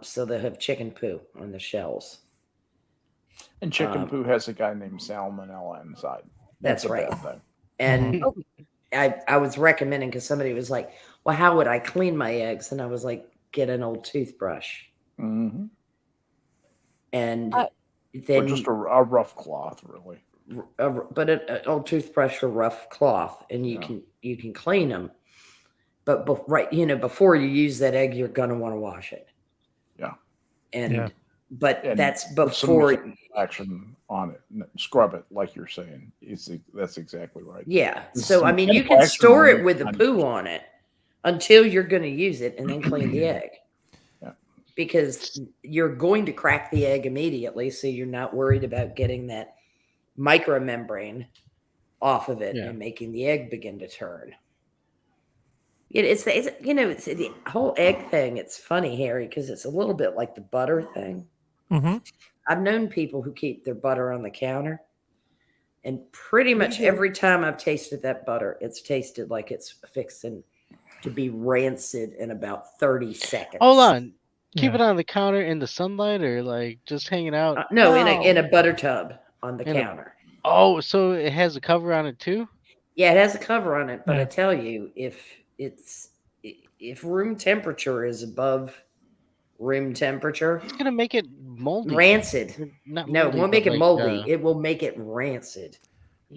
So they have chicken poo on the shells. And chicken poo has a guy named Salmonella inside. That's a right. bad thing. And I was recommending because somebody was like, "Well, how would I clean my eggs?" And I was like, "Get an old toothbrush." Mm-hmm. And Uh, then Or just a rough cloth, really. but an old toothbrush or rough cloth, and you can clean them. But before you use that egg, you're gonna want to wash it. Yeah. And but And that's put some before. action on it. Scrub it, like you're saying. That's exactly right. Yeah. There's So I some mean, you chemical can action store on it with the on- poo on it until you're going to use it, and then clean the egg. Yeah. Because you're going to crack the egg immediately, so you're not worried about getting that micromembrane off of it Yeah. and making the egg begin to turn. it's the whole egg thing. It's funny, Harry, because it's a little bit like the butter thing. Hmm. I've known people who keep their butter on the counter, and pretty much do. every time I've tasted that butter, it's tasted like it's fixing to be rancid in about 30 seconds. Hold on. Keep Yeah. it on the counter in the sunlight or like just hanging out? No, No. in a butter tub on the In a- counter. Oh, so it has a cover on it too? Yeah, it has a cover on it, but I Yeah. tell you, if room temperature is above room temperature, It's gonna make it moldy. rancid. Not No, it moldy, won't but make it like, moldy. It will make it rancid.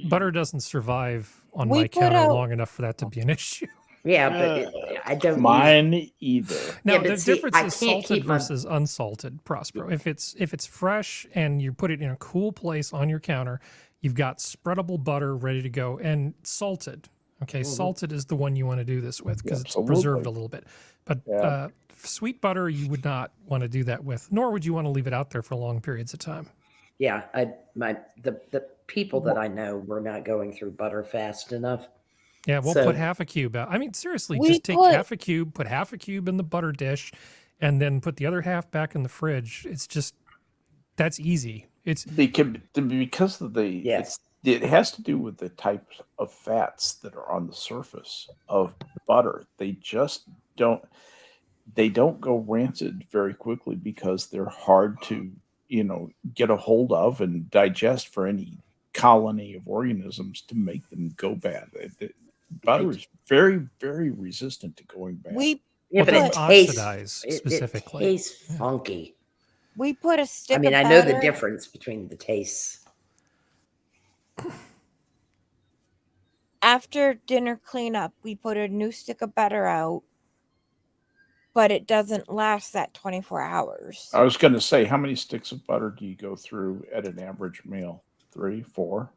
Butter doesn't survive on We my put counter out- long enough for that to be an issue. Yeah, but I don't use. Mine either. Now but the see, difference I is can't salted keep my- versus unsalted, Prospero. If it's fresh and you put it in a cool place on your counter, you've got spreadable butter ready to go and salted. Okay, salted is the one you want to do this with because it's preserved a Absolutely. little bit. But Yeah. sweet butter, you would not want to do that with, nor would you want to leave it out there for long periods of time. Yeah, the people that I know were not going through butter fast enough. Yeah, we'll So- put half a cube out. I mean, seriously, We just take put- half a cube, put half a cube in the butter dish, and then put the other half back in the fridge. It's just, that's easy. It's Because of the Yes. it has to do with the types of fats that are on the surface of butter. They just don't go rancid very quickly because they're hard to get a hold of and digest for any colony of organisms to make them go bad. Butter is very, very resistant to going bad. Yeah, Well, but it it doesn't tastes oxidize it specifically. tastes Yeah. funky. We put a stick. I mean, of I know the batter- difference between the tastes. After dinner cleanup, we put a new stick of butter out, but it doesn't last that 24 hours. I was going to say, how many sticks of butter do you go through at an average meal? 3, 4?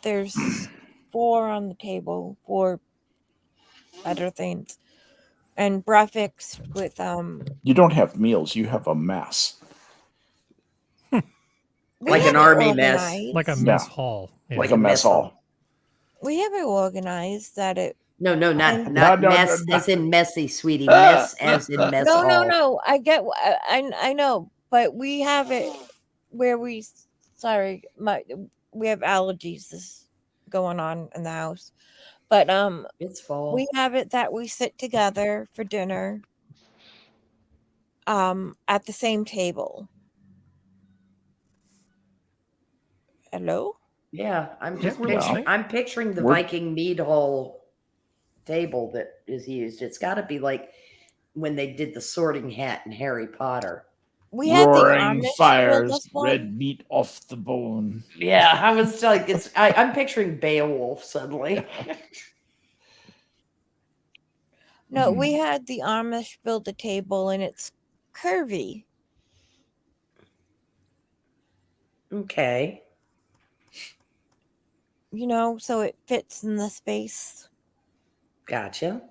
There's 4 on the table, 4 other things, and breakfast with You don't have meals; you have a mess. we Like have an it army mess. organized. Like a Yeah. mess hall. Yeah. Like a mess hall. We have it organized that it. No, not No, no, mess no. as in messy, sweetie. Mess as in mess No, hall. no. I get. I know, but we have it where we. Sorry, we have allergies going on in the house, but It's fall. we have it that we sit together for dinner. At the same table. Hello. Yeah, I'm Yeah, just we're picturing. listening. I'm picturing the We're- Viking mead hall table that is used. It's got to be like when they did the Sorting Hat in Harry Potter. We had the Roaring Amish build fires, us one. red meat off the bone. Yeah, I was like, I'm picturing Beowulf suddenly. No, we had the Amish build a table, and it's curvy. Okay. So it fits in the space. Gotcha.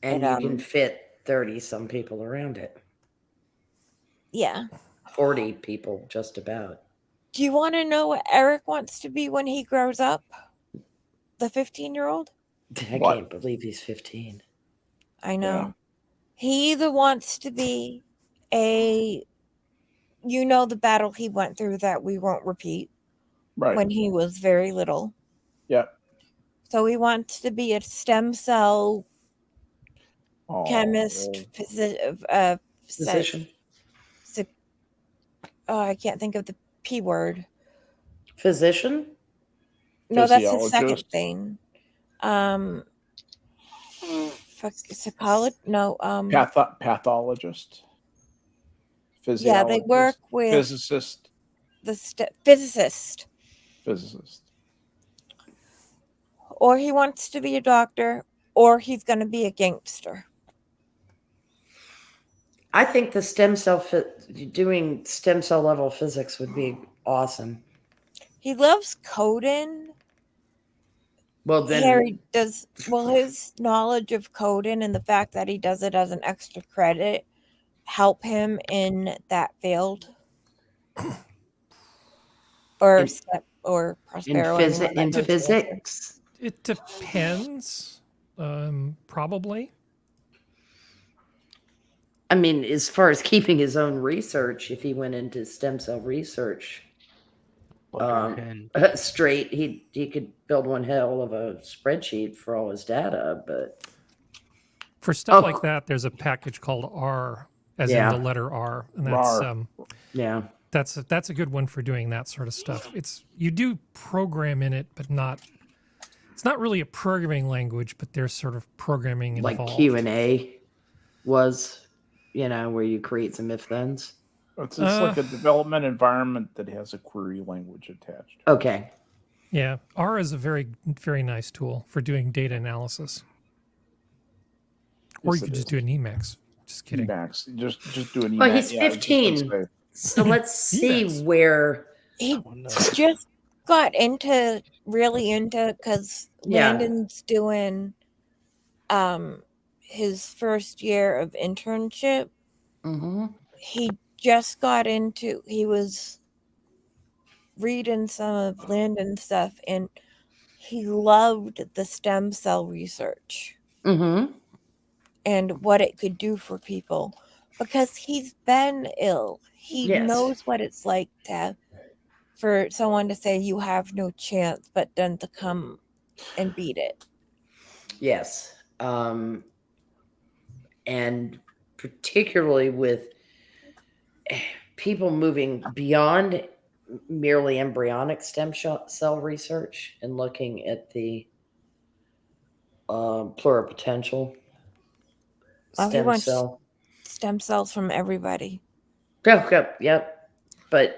And But, you can fit 30 some people around it. Yeah. 40 people, just about. Do you want to know what Eric wants to be when he grows up? The 15-year-old? I What? can't believe he's 15. I know. Yeah. He either wants to be the battle he went through that we won't repeat Right. when he was very little. Yeah. So he wants to be a stem cell Oh, chemist, Physician. I can't think of the P word. Physician? No, that's his second Physiologist. thing. Psychologist? No. pathologist. Yeah, they Physiologist, work with physicist. the physicist. Physicist. Or he wants to be a doctor, or he's going to be a gangster. I think the doing stem cell level physics would be awesome. He loves coding. Well, then Harry does. Well, his knowledge of coding and the fact that he does it as an extra credit help him in that field. Or And- Skep or Prospero. In physics. It depends. Probably. I mean, as far as keeping his own research, if he went into stem cell research straight, he could build one hell of a spreadsheet for all his data. But for stuff like that, there's a package called R, as in the letter R, and that's that's a good one for doing that sort of stuff. You do program in it, but not. It's not really a programming language, but there's sort of programming involved. Like Q&A was, where you create some if-thens. It's like a development environment that has a query language attached. Okay. Yeah, R is a very, very nice tool for doing data analysis. Or you could just do an Emacs. Just kidding. Emacs. Just do an Emacs. Well, he's 15. So let's see where he just got really into because Landon's doing his first year of internship. Mm-hmm. He just got into, he was reading some of Landon's stuff and he loved the stem cell research and what it could do for people because he's been ill. He knows what it's like for someone to say you have no chance, but then to come and beat it. Yes. And particularly with people moving beyond merely embryonic stem cell research and looking at the pluripotential stem cell. Stem cells from everybody. Yep. But,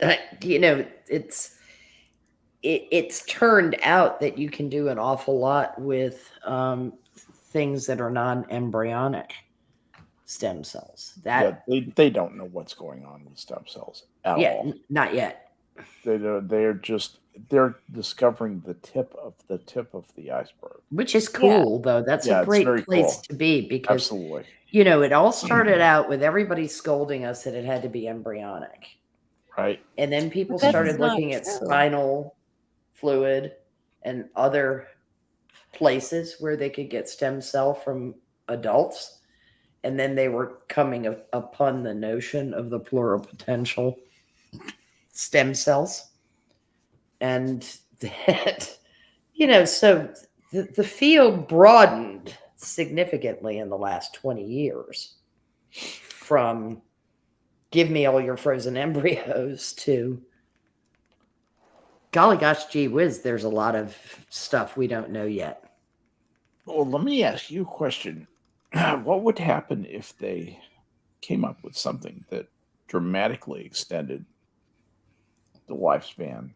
it's turned out that you can do an awful lot with things that are non-embryonic stem cells. They don't know what's going on with stem cells at all. Not yet. They're discovering the tip of the iceberg, which is cool though. That's a great place to be because absolutely. It all started out with everybody scolding us that it had to be embryonic, right? And then people started looking at spinal fluid and other places where they could get stem cell from adults. And then they were coming upon the notion of the pluripotential stem cells. And that, so the field broadened significantly in the last 20 years from give me all your frozen embryos to golly gosh, gee whiz, there's a lot of stuff we don't know yet. Well, let me ask you a question. What would happen if they came up with something that dramatically extended the lifespan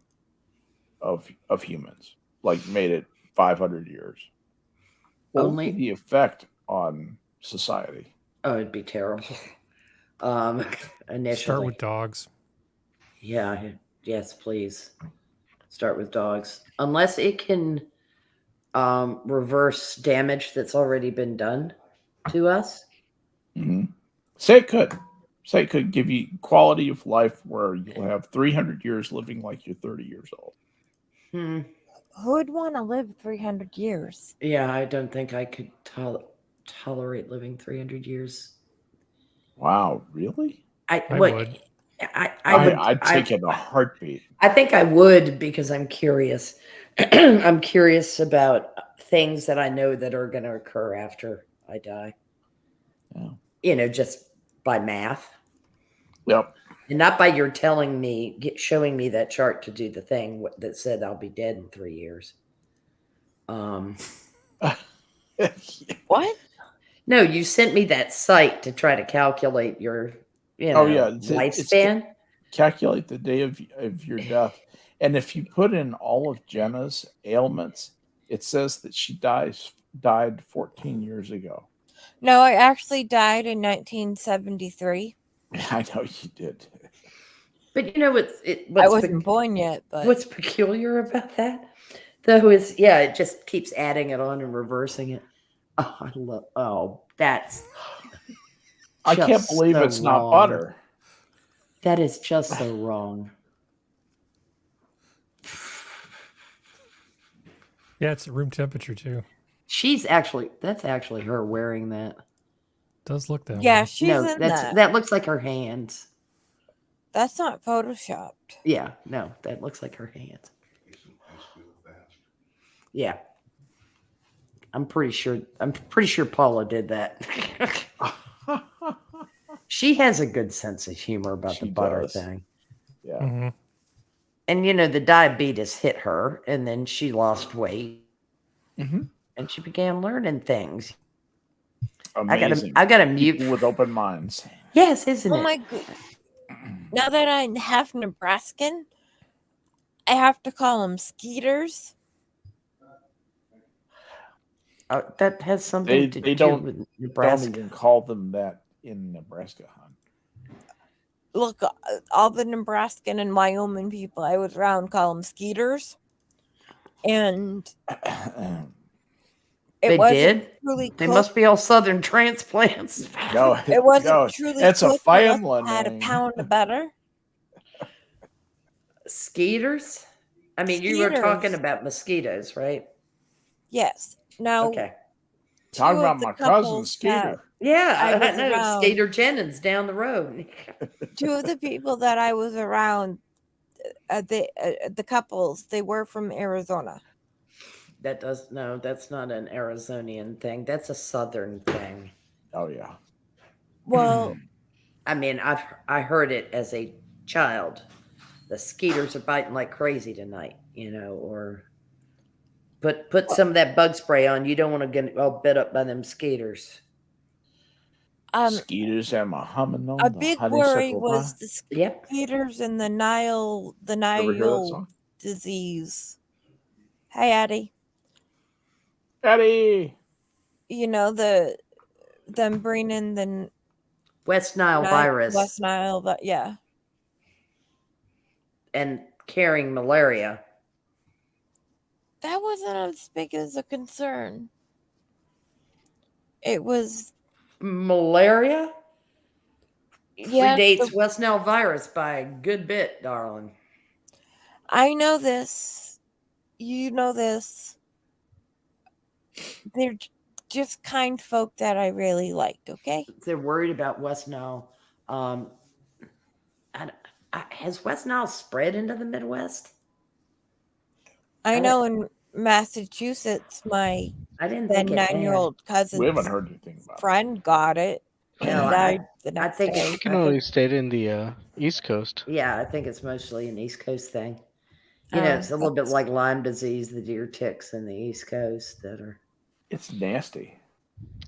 of humans, like made it 500 years? What would be the effect on society? Oh, it'd be terrible. Initially, start with dogs. Yeah. Yes, please. Start with dogs. Unless it can reverse damage that's already been done to us. Mm-hmm. Say it could give you quality of life where you'll have 300 years living like you're 30 years old. Who would want to live 300 years? Yeah, I don't think I could tolerate living 300 years. Wow, really? I would. I'd take it in a heartbeat. I think I would because I'm curious. I'm curious about things that I know that are going to occur after I die. Yeah. Just by math. Yep. And not by your showing me that chart to do the thing that said I'll be dead in 3 years. What? No, you sent me that site to try to calculate your lifespan. Calculate the day of your death. And if you put in all of Jenna's ailments, it says that she died 14 years ago. No, I actually died in 1973. I know you did. But I wasn't born yet. But what's peculiar about that, though, is it just keeps adding it on and reversing it. That's. I can't believe it's not butter. That is just so wrong. Yeah, it's room temperature too. That's actually her wearing that. Does look that Yeah, way. she's No, in that that. looks like her hands. That's not photoshopped. Yeah, no, that looks like her hands. Yeah. I'm pretty sure Paula did that. She has a good sense of humor about She the butter does. thing. Yeah. Mm-hmm. And the diabetes hit her, and then she lost weight, Mm-hmm. and she began learning things. Amazing. I got a mute People with open minds. Yes, isn't Oh it? my god! Now that I have Nebraskan, I have to call them skeeters. That has something to They do don't with don't Nebraska. even call them that in Nebraska, hon. Look, all the Nebraskan and Wyoming people I was around call them skeeters, and it They wasn't did? truly They cooked. must be all Southern transplants. No, It wasn't no, truly it's a cooked unless family it had a name. pound of butter. Skeeters? I mean, you were talking Skeeters. about mosquitoes, right? Yes. Now, Okay. Talking two of about the my cousin couples that Skeeter. Yeah, I I was know. around. Skater Jennings down the road. Two of the people that I was around, the couples, they were from Arizona. That's not an Arizonian thing. That's a Southern thing. Oh yeah. Well, I mean, I heard it as a child. The skeeters are biting like crazy tonight, or put some of that bug spray on. You don't want to get all bit up by them skeeters. Skeeters and my humming on a the big worry honeysuckle was pie. the Yep. skeeters and the You ever hear that Nile song? disease. Hey, Addie. Eddie. Them bringing the West Nile virus West Nile, but yeah. and carrying malaria. That wasn't as big as a concern. It was Malaria predates the- West Nile virus by a good bit, darling. I know this. You know this. They're just kind folk that I really like, okay? They're worried about West Nile. Has West Nile spread into the Midwest? I know in Massachusetts, my I didn't think it had. 9-year-old cousin's We haven't heard anything about it. friend got it. No, and died the next think day. It can only stay in the East Coast. Yeah, I think it's mostly an East Coast thing. It's a little bit like Lyme disease, the deer ticks in the East Coast that are. It's nasty.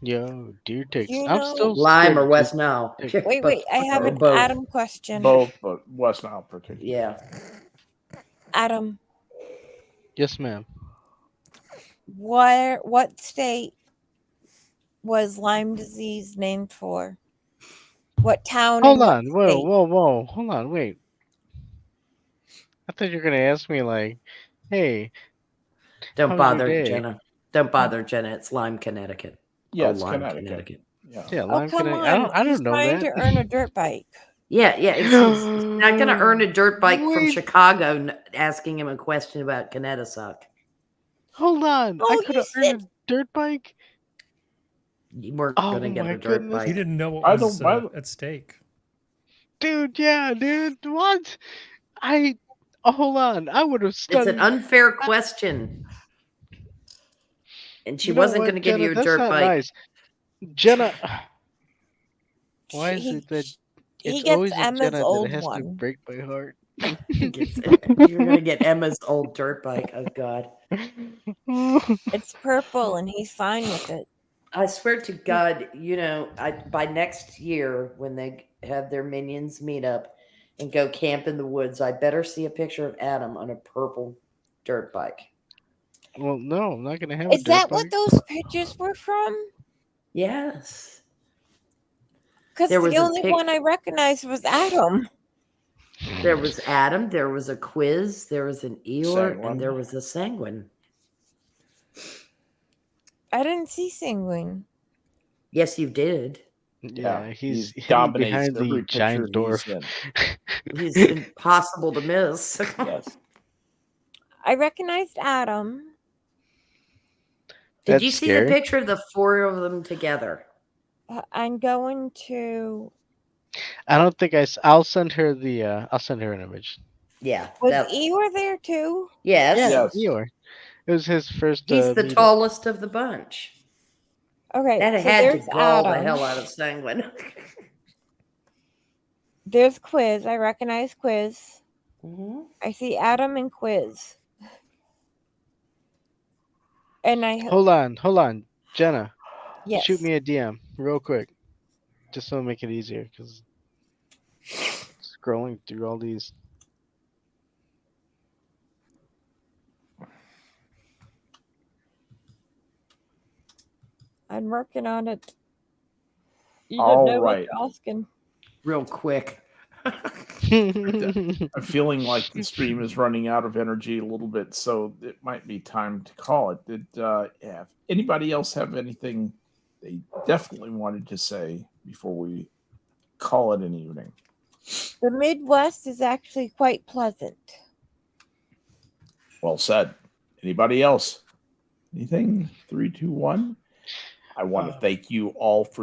Yo, deer ticks. You I'm know- still Lyme scared or of West deer Nile. ticks. Wait, I have an both. Adam question. Both, but West Nile particularly. Yeah. Adam, Yes, ma'am. what state was Lyme disease named for? What town? Hold and what on. Whoa, state? whoa. Hold on. Wait. I thought you were gonna ask me like, hey, Don't how was your bother, day? Jenna. Don't bother, Jenna. It's Lyme, Connecticut. Yeah, Oh, it's Lyme, Connecticut. Yeah. Yeah, Oh, Lyme, come Connecticut. on. I He's don't know trying that. to earn a dirt bike. Yeah. He's not going to earn a dirt bike from Wait. Chicago asking him a question about Connecticut. Hold on. Oh, I you could have earned a dirt bike. You weren't Oh going to get my a dirt goodness. bike. You didn't know I what was don't- at stake. Dude, yeah, dude. What? Hold on. I would have It's studied. an unfair question. And she You know wasn't what, going to give Jenna? you a That's dirt not bike. nice. Jenna, why is He- it that he it's gets always a Emma's Jenna that old it has to one. break my heart? You're going to get Emma's old dirt bike. Oh, God. It's purple, and he's fine with it. I swear to God, by next year when they have their minions meet up and go camp in the woods, I better see a picture of Adam on a purple dirt bike. Well, no, I'm not gonna have a Is dirt that what bike. those pictures were from? Yes. Because There was the a only one I recognized was Adam. There was Adam, there was a quiz, there was an Eeyore, Sanguine. and there was a Sanguine. I didn't see Sanguine. Yes, you did. Yeah, he's he hidden dominates behind every the picture giant he's dwarf. in. He's impossible to miss. Yes. I recognized Adam. Did That's you see scary. the picture of the 4 of them together? I'm going to. I don't think I'll send her the. I'll send her an image. Yeah. Was that- Eeyore there too? yes. Yes. Eeyore. It was his first. He's the meeting. tallest of the bunch. Okay, That so had to there's gall the Adam. hell out of Sanguine. There's Quiz. I recognize Quiz. Mhm. I see Adam and Quiz. And I Hold on, Jenna. yes. Shoot me a DM real quick, just so make it easier. Because scrolling through all these. I'm working on it. You All didn't know right. what you're asking. Real quick. I'm feeling like the stream is running out of energy a little bit, so it might be time to call it. Did yeah, anybody else have anything they definitely wanted to say before we call it an evening? The Midwest is actually quite pleasant. Well said. Anybody else? Anything? 3, 2, 1. I want to thank you all for